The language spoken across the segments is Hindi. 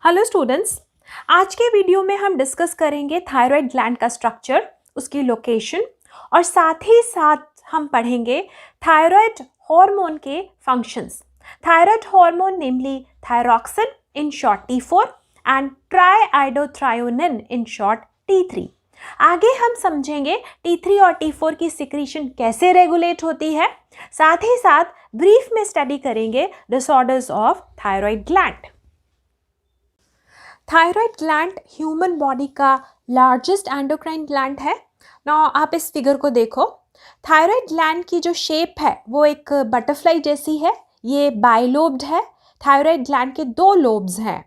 हेलो स्टूडेंट्स, आज के वीडियो में हम डिस्कस करेंगे थायराइड ग्लैंड का स्ट्रक्चर, उसकी लोकेशन और साथ ही साथ हम पढ़ेंगे थायराइड हार्मोन के functions. Thyroid hormone namely thyroxine in short T4 and triiodothyronine in short T3। आगे हम समझेंगे T3 और T4 की सिक्रीशन कैसे रेगुलेट होती है, साथ ही साथ ब्रीफ में स्टडी करेंगे disorders of thyroid gland. Thyroid gland human body का लार्जेस्ट एंडोक्राइन ग्लैंड है ना। आप इस फिगर को देखो, थायराइड ग्लैंड की जो शेप है वो एक बटरफ्लाई जैसी है। ये बाइलोब्ड है। थायराइड ग्लैंड के 2 लोब्स हैं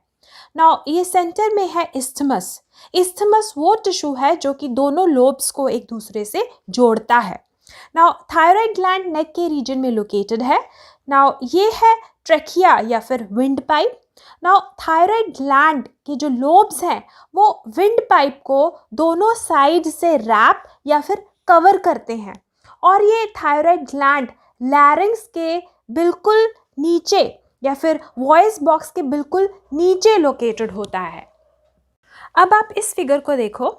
ना। ये सेंटर में है इस्थमस। इस्थमस वो टिश्यू है जो कि दोनों लोब्स को एक दूसरे से जोड़ता है ना। थायराइड ग्लैंड नेक के रीजन में लोकेटेड है ना। ये है ट्रेकिया या फिर wind pipe. Now thyroid gland के जो लोब्स हैं वो विंड पाइप को दोनों साइड से रैप या फिर कवर करते हैं और ये थायराइड ग्लैंड लैरिंक्स के बिल्कुल नीचे या फिर वॉइस बॉक्स के बिल्कुल नीचे लोकेटेड होता है। अब आप इस फिगर को देखो,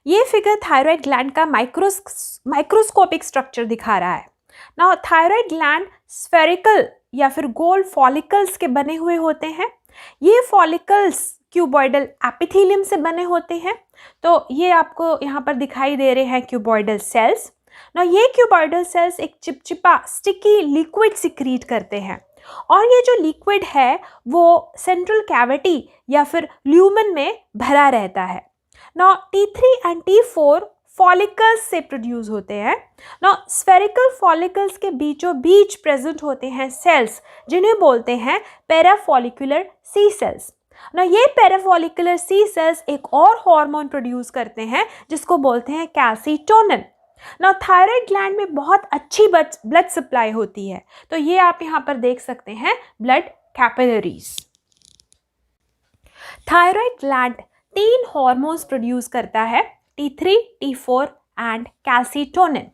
ये फिगर थायराइड ग्लैंड का माइक्रोस्कोपिक स्ट्रक्चर दिखा रहा है ना। थायराइड ग्लैंड स्फेरिकल या फिर गोल फॉलिकल्स के बने हुए होते हैं। ये फॉलिकल्स क्यूबॉइडल एपिथेलियम से बने होते हैं। तो ये आपको यहाँ पर दिखाई दे रहे हैं क्यूबॉइडल सेल्स ना। ये क्यूबॉइडल सेल्स एक चिपचिपा स्टिकी लिक्विड सिक्रीट करते हैं और ये जो लिक्विड है वो सेंट्रल कैविटी या फिर ल्यूमन में भरा रहता है ना। T3 एंड T4 फॉलिकल्स से प्रोड्यूस होते हैं ना। स्फेरिकल फॉलिकल्स के बीचों बीच प्रेजेंट होते हैं सेल्स जिन्हें बोलते हैं पैराफॉलिकुलर सी सेल्स ना। ये पैराफॉलिकुलर सी सेल्स एक और हार्मोन प्रोड्यूस करते हैं जिसको बोलते हैं कैल्सीटोनिन ना। थायराइड ग्लैंड में बहुत अच्छी ब्लड सप्लाई होती है, तो ये आप यहाँ पर देख सकते हैं blood capillaries. Thyroid gland 3 hormones produce करता है, T3, T4 एंड कैल्सीटोनिन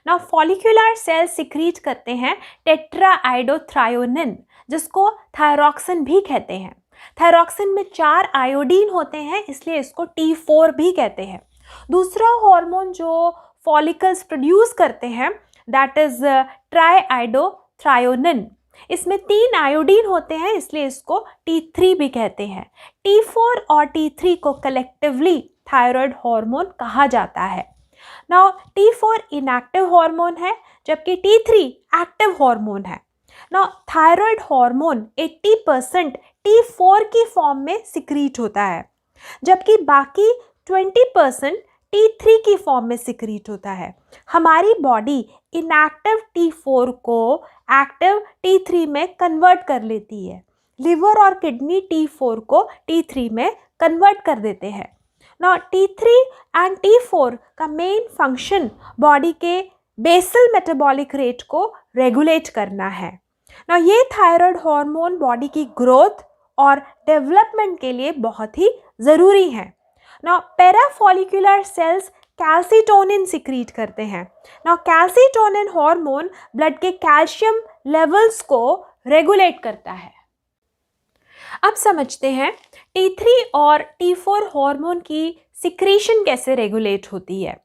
ना। फॉलिकुलर सेल्स सिक्रीट करते हैं टेट्राआइडोथ्रायोनिन जिसको थायरॉक्सिन भी कहते हैं। थायरॉक्सिन में 4 आयोडीन होते हैं, इसलिए इसको T4 भी कहते हैं। दूसरा हार्मोन जो फॉलिकल्स प्रोड्यूस करते हैं दैट इज ट्राईआइडोथ्रायोनिन। इसमें 3 आयोडीन होते हैं, इसलिए इसको T3 भी कहते हैं। T4 और T3 को कलेक्टिवली थायराइड हार्मोन कहा जाता है ना। T4 इनएक्टिव हार्मोन है जबकि T3 एक्टिव हार्मोन है ना। थायराइड हार्मोन 80% T4 की फॉर्म में सिक्रीट होता है जबकि बाकी 20% T3 की फॉर्म में सिक्रीट होता है। हमारी बॉडी इनएक्टिव T4 को एक्टिव T3 में कन्वर्ट कर लेती है। लिवर और किडनी T4 को T3 में कन्वर्ट कर देते हैं ना। T3 एंड T4 का मेन फंक्शन बॉडी के बेसल मेटाबॉलिक रेट को रेगुलेट करना है ना। ये थायराइड हार्मोन बॉडी की ग्रोथ और डेवलपमेंट के लिए बहुत ही ज़रूरी है ना। पैराफॉलिकुलर सेल्स कैल्सीटोनिन सिक्रीट करते हैं ना। कैल्सीटोनिन हार्मोन ब्लड के कैल्शियम लेवल्स को रेगुलेट करता है। अब समझते हैं T3 और T4 हार्मोन की सिक्रीशन कैसे रेगुलेट होती है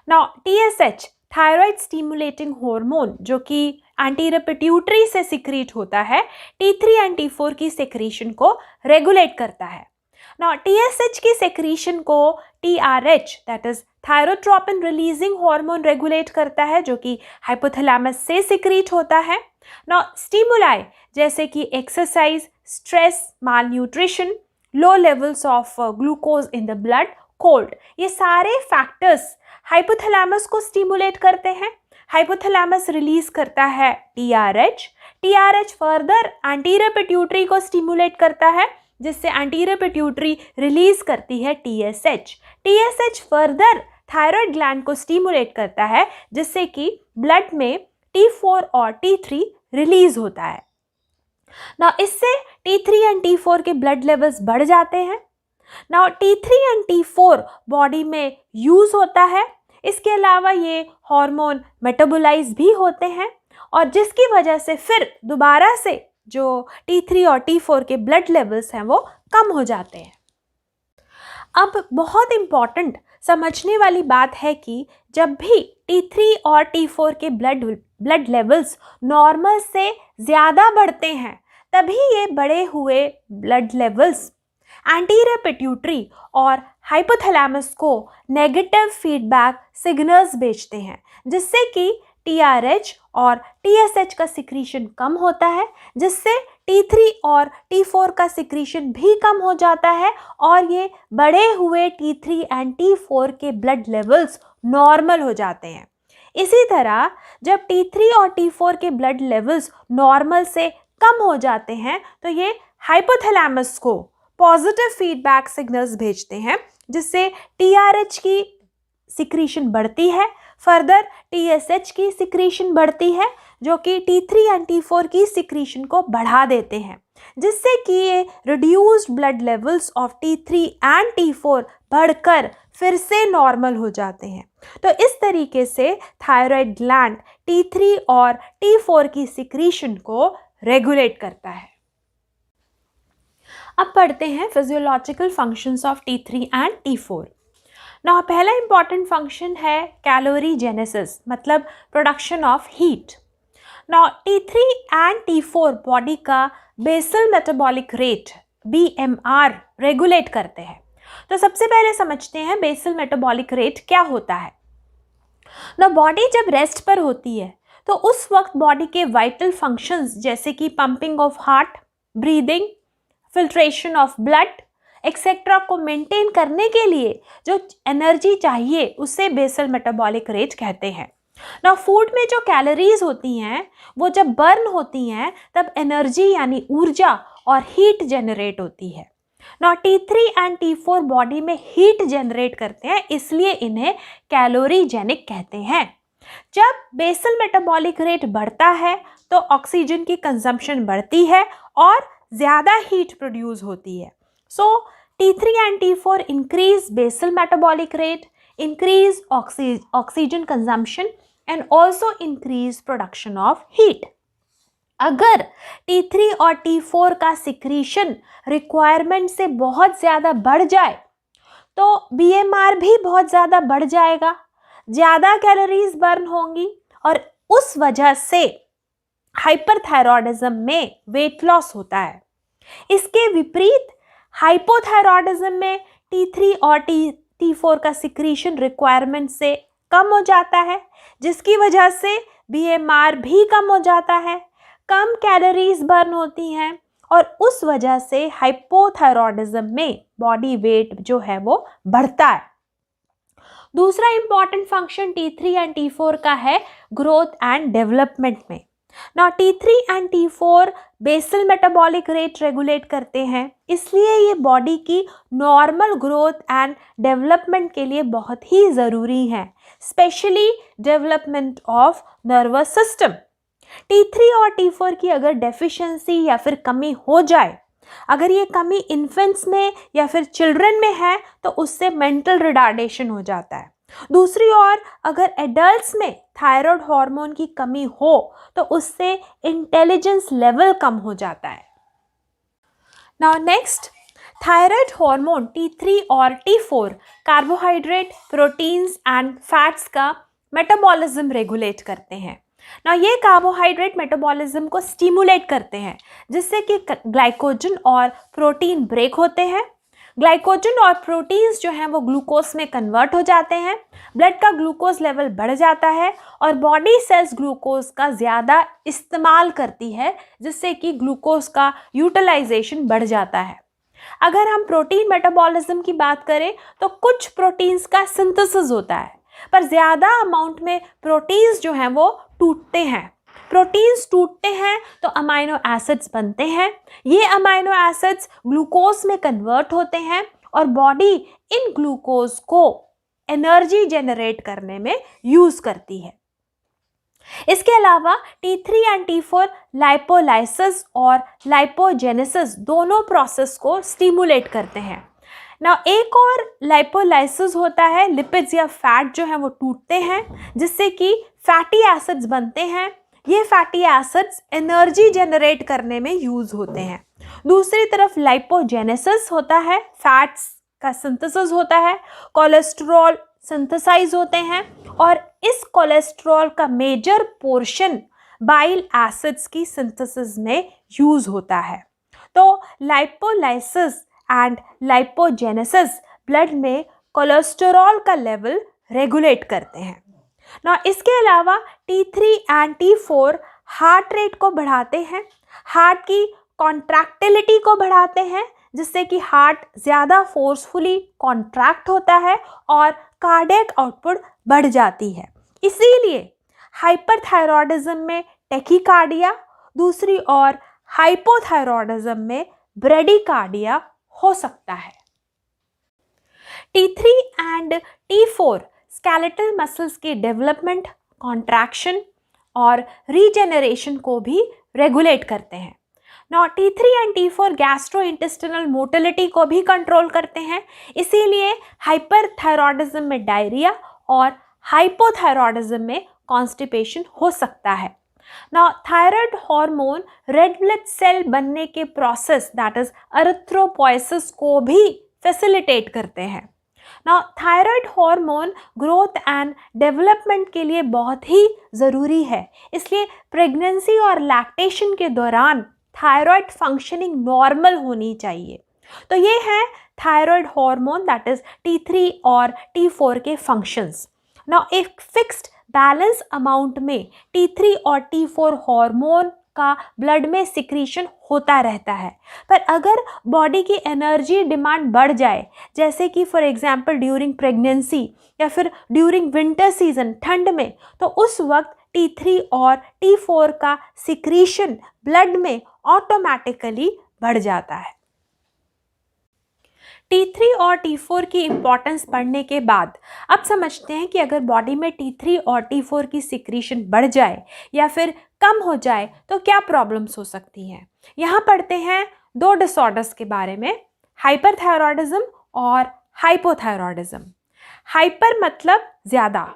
ना। TSH थायराइड स्टिमुलेटिंग हार्मोन जो कि एंटीरियर पिट्यूटरी से सिक्रीट होता है, T3 एंड T4 की सिक्रीशन को रेगुलेट करता है ना। TSH की सिक्रीशन को TRH that is thyrotropin releasing hormone regulate करता है जो कि हाइपोथैलेमस से सिक्रीट होता है ना। स्टिमुलाई जैसे कि exercise, stress, mall nutrition, low levels of glucose in the blood, cold, ये सारे फैक्टर्स हाइपोथैलेमस को स्टिमुलेट करते हैं। हाइपोथैलेमस रिलीज करता है TRH। TRH further anterior pituitary को स्टिमुलेट करता है जिससे एंटीरियर पिट्यूटरी रिलीज करती है TSH। TSH further thyroid gland को स्टिमुलेट करता है जिससे कि ब्लड में T4 और T3 रिलीज होता है ना। इससे T3 एंड T4 के ब्लड लेवल्स बढ़ जाते हैं ना। T3 एंड T4 बॉडी में यूज होता है। इसके अलावा ये हार्मोन मेटाबोलाइज भी होते हैं और जिसकी वजह से फिर दोबारा से जो T3 और T4 के ब्लड लेवल्स हैं वो कम हो जाते हैं। अब बहुत इम्पॉर्टेंट समझने वाली बात है कि जब भी T3 और T4 के ब्लड लेवल्स नॉर्मल से ज़्यादा बढ़ते हैं तभी ये बढ़े हुए ब्लड लेवल्स एंटीरियर पिट्यूटरी और हाइपोथैलेमस को नेगेटिव फीडबैक सिग्नल्स भेजते हैं, जिससे कि TRH और TSH का सिक्रीशन कम होता है, जिससे T3 और T4 का सिक्रीशन भी कम हो जाता है और ये बढ़े हुए T3 एंड T4 के ब्लड लेवल्स नॉर्मल हो जाते हैं। इसी तरह जब T3 और T4 के ब्लड लेवल्स नॉर्मल से कम हो जाते हैं तो ये हाइपोथैलेमस को पॉजिटिव फीडबैक सिग्नल्स भेजते हैं, जिससे TRH की सिक्रीशन बढ़ती है, फर्दर TSH की सिक्रीशन बढ़ती है, जो कि T3 एंड T4 की सिक्रीशन को बढ़ा देते हैं, जिससे कि ये reduced blood levels of T3 and T4 बढ़कर फिर से नॉर्मल हो जाते हैं। तो इस तरीके से थायराइड ग्लैंड T3 और T4 की सिक्रीशन को रेगुलेट करता है। अब पढ़ते हैं physiological functions of T3 and T4। ना पहला इंपॉर्टेंट फंक्शन है कैलोरी जेनेसिस, मतलब प्रोडक्शन ऑफ हीट। ना T3 एंड T4 बॉडी का basal metabolic rate BMR regulate करते हैं। तो सबसे पहले समझते हैं बेसल मेटाबॉलिक रेट क्या होता है। ना बॉडी जब रेस्ट पर होती है तो उस वक्त बॉडी के वाइटल फंक्शंस जैसे कि pumping of heart, breathing, filtration of blood etcetera को मेंटेन करने के लिए जो एनर्जी चाहिए उसे बेसल मेटाबॉलिक रेट कहते हैं। ना फूड में जो कैलोरीज होती हैं वो जब बर्न होती हैं तब एनर्जी यानी ऊर्जा और हीट जनरेट होती है। ना T3 एंड T4 बॉडी में हीट जनरेट करते हैं, इसलिए इन्हें कैलोरीजेनिक कहते हैं। जब बेसल मेटाबॉलिक रेट बढ़ता है तो ऑक्सीजन की कंजम्पशन बढ़ती है और ज़्यादा हीट प्रोड्यूस होती है। So T3 and T4 increase basal metabolic rate, increase oxygen consumption and also increase production of heat. अगर T3 और T4 का सिक्रीशन रिक्वायरमेंट से बहुत ज़्यादा बढ़ जाए तो BMR भी बहुत ज़्यादा बढ़ जाएगा, ज़्यादा कैलोरीज बर्न होंगी और उस वजह से हाइपरथायरॉयडिज्म में वेट लॉस होता है। इसके विपरीत हाइपोथायरॉयडिज्म में T3 और T4 का सिक्रीशन रिक्वायरमेंट से कम हो जाता है, जिसकी वजह से BMR भी कम हो जाता है, कम कैलोरीज बर्न होती हैं और उस वजह से हाइपोथायरॉयडिज्म में बॉडी वेट जो है वो बढ़ता है। दूसरा important function T3 and T4 का है ग्रोथ एंड डेवलपमेंट में। ना T3 and T4 basal metabolic rate regulate करते हैं, इसलिए ये बॉडी की नॉर्मल ग्रोथ एंड डेवलपमेंट के लिए बहुत ही ज़रूरी है, specially development of nervous system. T3 और T4 की अगर डेफिशिएंसी या फिर कमी हो जाए, अगर ये कमी इन्फेंट्स में या फिर चिल्ड्रन में है तो उससे मेंटल रिटार्डेशन हो जाता है। दूसरी ओर अगर एडल्ट्स में थायराइड हार्मोन की कमी हो तो उससे इंटेलिजेंस लेवल कम हो जाता है। Now next, thyroid hormone T3 और T4 carbohydrate, proteins and fats का मेटाबॉलिज्म रेगुलेट करते हैं। ना ये कार्बोहाइड्रेट मेटाबॉलिज्म को स्टिमुलेट करते हैं, जिससे कि ग्लाइकोजन और प्रोटीन ब्रेक होते हैं। ग्लाइकोजन और प्रोटीन्स जो हैं वो ग्लूकोज में कन्वर्ट हो जाते हैं, ब्लड का ग्लूकोज लेवल बढ़ जाता है और बॉडी सेल्स ग्लूकोज का ज़्यादा इस्तेमाल करती है, जिससे कि ग्लूकोज का यूटिलाइजेशन बढ़ जाता है। अगर हम प्रोटीन मेटाबॉलिज्म की बात करें तो कुछ प्रोटीन्स का सिंथेसिस होता है, पर ज़्यादा अमाउंट में प्रोटीन्स जो हैं वो टूटते हैं। प्रोटीन्स टूटते हैं तो अमाइनो एसिड्स बनते हैं। ये अमाइनो एसिड्स ग्लूकोज में कन्वर्ट होते हैं और बॉडी इन ग्लूकोज को एनर्जी जनरेट करने में यूज़ करती है। इसके अलावा T3 एंड T4 लाइपोलाइसिस और लाइपोजेनेसिस दोनों प्रोसेस को स्टिमुलेट करते हैं। ना एक और लाइपोलाइसिस होता है, लिपिड्स या फैट जो है वो टूटते हैं, जिससे कि फैटी एसिड्स बनते हैं। ये फैटी एसिड्स एनर्जी जनरेट करने में यूज होते हैं। दूसरी तरफ लाइपोजेनेसिस होता है, फैट्स का सिंथेसिस होता है, कोलेस्ट्रॉल सिंथेसाइज होते हैं और इस कोलेस्ट्रॉल का मेजर पोर्शन बाइल एसिड्स की सिंथेसिस में यूज होता है। तो लाइपोलाइसिस एंड लाइपोजेनेसिस ब्लड में कोलेस्टेरॉल का लेवल रेगुलेट करते हैं ना। इसके अलावा T3 and T4 heart rate को बढ़ाते हैं, हार्ट की कॉन्ट्रैक्टिलिटी को बढ़ाते हैं, जिससे कि हार्ट ज़्यादा फोर्सफुली कॉन्ट्रैक्ट होता है और कार्डियक आउटपुट बढ़ जाती है। इसीलिए हाइपरथायरॉयडिज्म में टैकीकार्डिया, दूसरी ओर हाइपोथायरॉयडिज्म में ब्रेडिकार्डिया हो सकता है। T3 and T4 skeletal muscles की डेवलपमेंट, कॉन्ट्रैक्शन और रीजेनरेशन को भी रेगुलेट करते हैं। Now T3 and T4 gastrointestinal motility को भी कंट्रोल करते हैं। इसीलिए हाइपरथायरॉयडिज्म में डायरिया और हाइपोथायरॉयडिज्म में कॉन्स्टिपेशन हो सकता है। Now thyroid hormone red blood cell बनने के प्रोसेस दैट इज एरिथ्रोपोइसिस को भी फैसिलिटेट करते हैं। Now thyroid hormone growth and development के लिए बहुत ही ज़रूरी है, इसलिए प्रेगनेंसी और लैक्टेशन के दौरान थायराइड फंक्शनिंग नॉर्मल होनी चाहिए। तो ये है thyroid hormone that is T3 और T4 के फंक्शंस। नाउ एक फिक्स्ड बैलेंस अमाउंट में T3 और T4 हार्मोन का ब्लड में सिक्रीशन होता रहता है, पर अगर बॉडी की एनर्जी डिमांड बढ़ जाए, जैसे कि फॉर एग्जांपल ड्यूरिंग प्रेगनेंसी या फिर ड्यूरिंग विंटर सीजन ठंड में, तो उस वक्त T3 और T4 का सिक्रीशन ब्लड में ऑटोमेटिकली बढ़ जाता है। T3 और T4 की इम्पॉर्टेंस पढ़ने के बाद अब समझते हैं कि अगर बॉडी में T3 और T4 की सिक्रीशन बढ़ जाए या फिर कम हो जाए तो क्या प्रॉब्लम्स हो सकती हैं। यहाँ पढ़ते हैं दो डिसऑर्डर्स के बारे में, हाइपरथायरॉयडिज्म और हाइपोथायरॉयडिज्म। हाइपर मतलब ज़्यादा,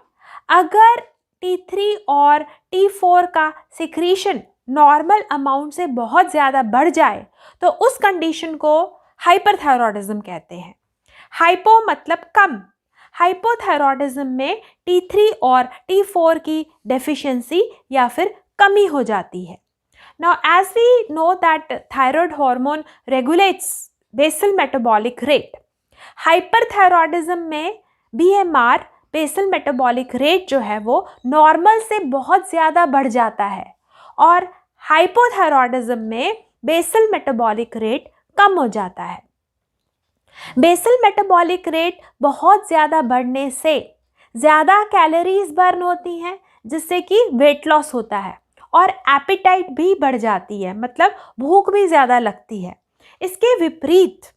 अगर T3 और T4 का सिक्रीशन नॉर्मल अमाउंट से बहुत ज़्यादा बढ़ जाए तो उस कंडीशन को हाइपरथायरॉयडिज्म कहते हैं। हाइपो मतलब कम, हाइपोथायरॉयडिज्म में T3 और T4 की डेफिशिएंसी या फिर कमी हो जाती है। Now as we know that thyroid hormone regulates basal metabolic rate, hyperthyroidism में BMR बेसल मेटाबॉलिक रेट जो है वो नॉर्मल से बहुत ज़्यादा बढ़ जाता है और हाइपोथायरॉयडिज्म में बेसल मेटाबॉलिक रेट कम हो जाता है। बेसल मेटाबॉलिक रेट बहुत ज़्यादा बढ़ने से ज़्यादा कैलोरीज बर्न होती हैं, जिससे कि वेट लॉस होता है और एपिटाइट भी बढ़ जाती है, मतलब भूख भी ज़्यादा लगती है। इसके विपरीत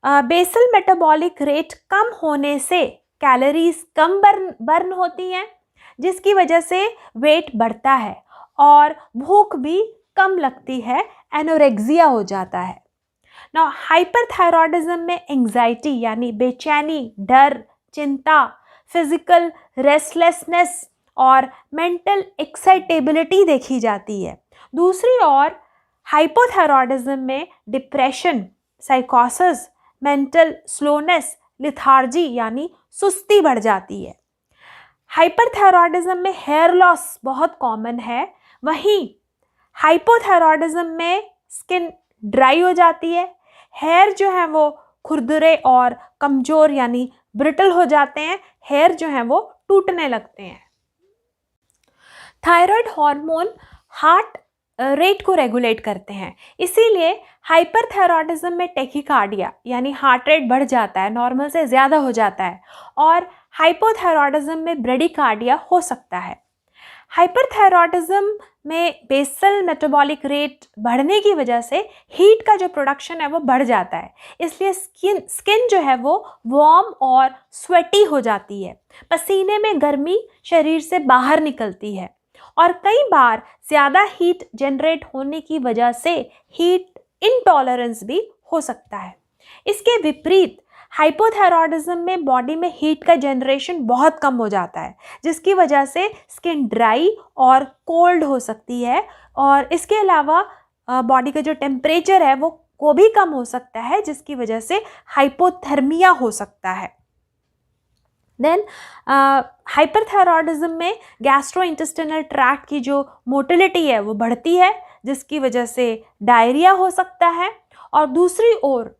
बेसल मेटाबॉलिक रेट कम होने से कैलोरीज कम बर्न होती हैं, जिसकी वजह से वेट बढ़ता है और भूख भी कम लगती है, एनोरेक्सिया हो जाता है। नाउ हाइपरथायरॉयडिज्म में एंजाइटी यानी बेचैनी, डर, चिंता, फिजिकल रेस्टलेसनेस और मेंटल एक्साइटेबिलिटी देखी जाती है। दूसरी ओर हाइपोथायरॉयडिज्म में डिप्रेशन, साइकोसिस, मेंटल स्लोनेस, लिथार्जी यानी सुस्ती बढ़ जाती है। हाइपरथायरॉयडिज्म में हेयर लॉस बहुत कॉमन है, वहीं हाइपोथायरॉयडिज्म में स्किन ड्राई हो जाती है, हेयर जो है वो खुरदरे और कमज़ोर यानी ब्रिटल हो जाते हैं, हेयर जो है वो टूटने लगते हैं। थायराइड हार्मोन हार्ट रेट को रेगुलेट करते हैं, इसीलिए हाइपरथायरॉयडिज्म में टैकीकार्डिया यानी हार्ट रेट बढ़ जाता है, नॉर्मल से ज़्यादा हो जाता है, और हाइपोथायरॉयडिज्म में ब्रेडिकार्डिया हो सकता है। हाइपरथायरॉयडिज्म में बेसल मेटाबॉलिक रेट बढ़ने की वजह से हीट का जो प्रोडक्शन है वो बढ़ जाता है, इसलिए स्किन जो है वो वार्म और स्वेटी हो जाती है, पसीने में गर्मी शरीर से बाहर निकलती है और कई बार ज़्यादा हीट जनरेट होने की वजह से हीट इंटॉलरेंस भी हो सकता है। इसके विपरीत हाइपोथायरॉयडिज्म में बॉडी में हीट का जनरेशन बहुत कम हो जाता है, जिसकी वजह से स्किन ड्राई और कोल्ड हो सकती है, और इसके अलावा बॉडी का जो टेम्परेचर है वो भी कम हो सकता है, जिसकी वजह से हाइपोथर्मिया हो सकता है। देन हाइपरथायरॉयडिज्म में गैस्ट्रोइंटेस्टिनल ट्रैक्ट की जो मोटिलिटी है वो बढ़ती है, जिसकी वजह से डायरिया हो सकता है। और दूसरी ओर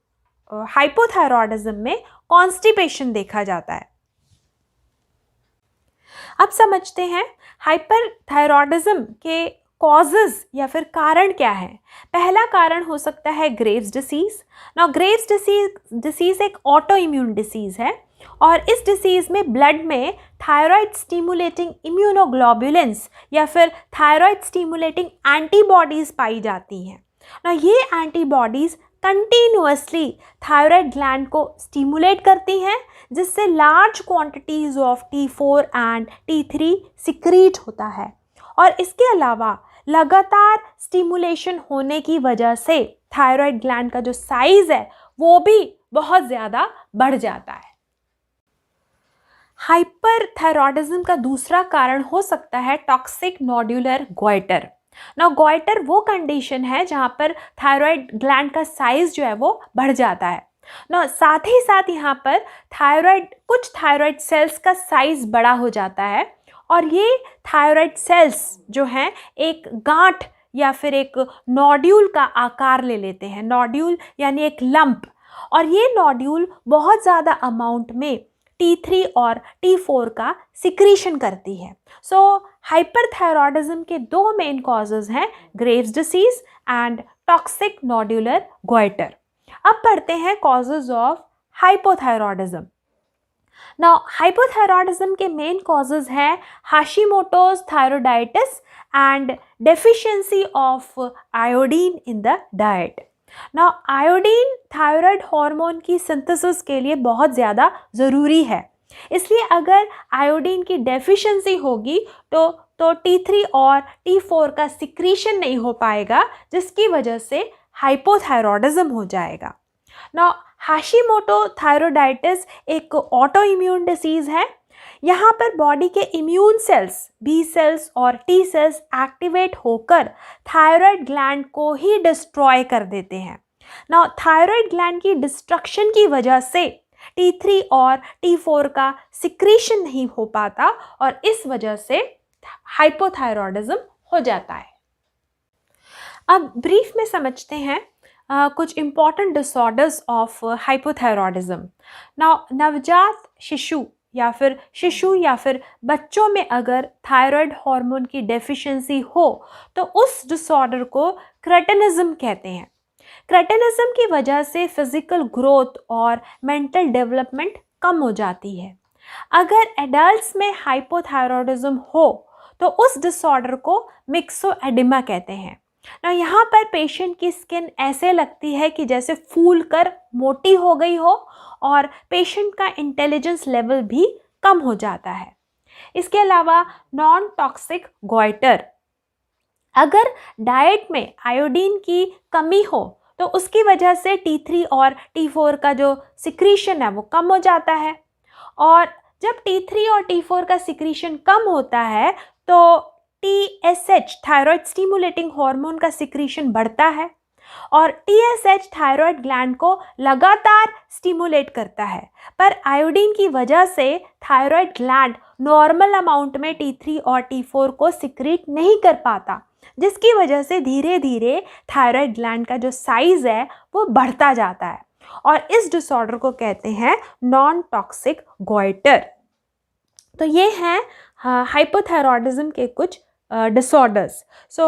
हाइपोथायरॉयडिज्म में कॉन्स्टिपेशन देखा जाता है। अब समझते हैं हाइपरथायरॉयडिज्म के कॉजेज या फिर कारण क्या है। पहला कारण हो सकता है Graves disease. Now Graves disease एक ऑटो इम्यून डिसीज है, और इस डिसीज में ब्लड में थायराइड स्टिमुलेटिंग इम्यूनोग्लोबुलिन्स या फिर थायराइड स्टिमुलेटिंग एंटीबॉडीज पाई जाती हैं। ना ये एंटीबॉडीज कंटिन्यूअसली थायराइड ग्लैंड को स्टिमुलेट करती हैं, जिससे large quantities of T4 and T3 secrete होता है। और इसके अलावा लगातार स्टिमुलेशन होने की वजह से थायराइड ग्लैंड का जो साइज है वो भी बहुत ज़्यादा बढ़ जाता है। हाइपरथायरॉयडिज्म का दूसरा कारण हो सकता है टॉक्सिक नोड्यूलर गॉइटर। ना गॉइटर वो कंडीशन है जहाँ पर थायराइड ग्लैंड का साइज जो है वो बढ़ जाता है ना, साथ ही साथ यहाँ पर कुछ थायराइड सेल्स का साइज बड़ा हो जाता है, और ये थायराइड सेल्स जो हैं एक गांठ या फिर एक नोड्यूल का आकार ले लेते हैं। नोड्यूल यानी एक लंप, और ये नोड्यूल बहुत ज़्यादा अमाउंट में T3 और T4 का सिक्रीशन करती है। सो हाइपरथायरॉयडिज्म के दो मेन कॉजेज हैं, Graves disease and toxic nodular goitre. अब पढ़ते हैं causes of hypothyroidism. Now hypothyroidism के मेन कॉजेज हैं Hashimoto's thyroiditis and deficiency of iodine in the diet. Now iodine thyroid hormone की सिंथेसिस के लिए बहुत ज़्यादा ज़रूरी है, इसलिए अगर आयोडीन की डेफिशिएंसी होगी तो T3 और T4 का सिक्रीशन नहीं हो पाएगा, जिसकी वजह से हाइपोथायरॉयडिज्म हो जाएगा। नाउ हाशिमोटो थायरोइडाइटिस एक ऑटो इम्यून डिसीज़ है। यहाँ पर बॉडी के इम्यून सेल्स बी सेल्स और टी सेल्स एक्टिवेट होकर थायराइड ग्लैंड को ही डिस्ट्रॉय कर देते हैं। नाउ थायराइड ग्लैंड की डिस्ट्रक्शन की वजह से T3 और T4 का सिक्रीशन नहीं हो पाता, और इस वजह से हाइपोथायरॉयडिज्म हो जाता है। अब ब्रीफ में समझते हैं कुछ important disorders of hypothyroidism. Now नवजात शिशु या फिर बच्चों में अगर थायराइड हार्मोन की डेफिशिएंसी हो तो उस डिसऑर्डर को क्रेटिनिज्म कहते हैं। क्रेटिनिज्म की वजह से फिजिकल ग्रोथ और मेंटल डेवलपमेंट कम हो जाती है। अगर एडल्ट्स में हाइपोथायरॉयडिज्म हो तो उस डिसऑर्डर को मिक्सोएडिमा कहते हैं। ना यहाँ पर पेशेंट की स्किन ऐसे लगती है कि जैसे फूल कर मोटी हो गई हो, और पेशेंट का इंटेलिजेंस लेवल भी कम हो जाता है। इसके अलावा नॉन टॉक्सिक गॉइटर, अगर डाइट में आयोडीन की कमी हो तो उसकी वजह से T3 और T4 का जो सिक्रीशन है वो कम हो जाता है, और जब T3 और T4 का सिक्रीशन कम होता है तो TSH थायराइड स्टिमुलेटिंग हार्मोन का सिक्रीशन बढ़ता है, और TSH थायराइड ग्लैंड को लगातार स्टिमुलेट करता है, पर आयोडीन की वजह से थायराइड ग्लैंड नॉर्मल अमाउंट में T3 और T4 को सिक्रीट नहीं कर पाता, जिसकी वजह से धीरे धीरे थायराइड ग्लैंड का जो साइज है वो बढ़ता जाता है, और इस डिसऑर्डर को कहते हैं नॉन टॉक्सिक गॉइटर। तो ये हैं हाइपोथायरॉयडिज्म के कुछ disorders. So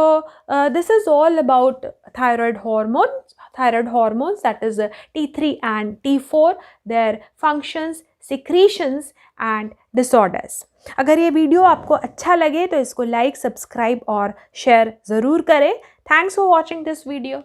this is all about thyroid hormones, that is T3 and T4, their functions, secretions and disorders. अगर ये वीडियो आपको अच्छा लगे तो इसको लाइक, सब्सक्राइब और शेयर ज़रूर करें। Thanks for watching this video.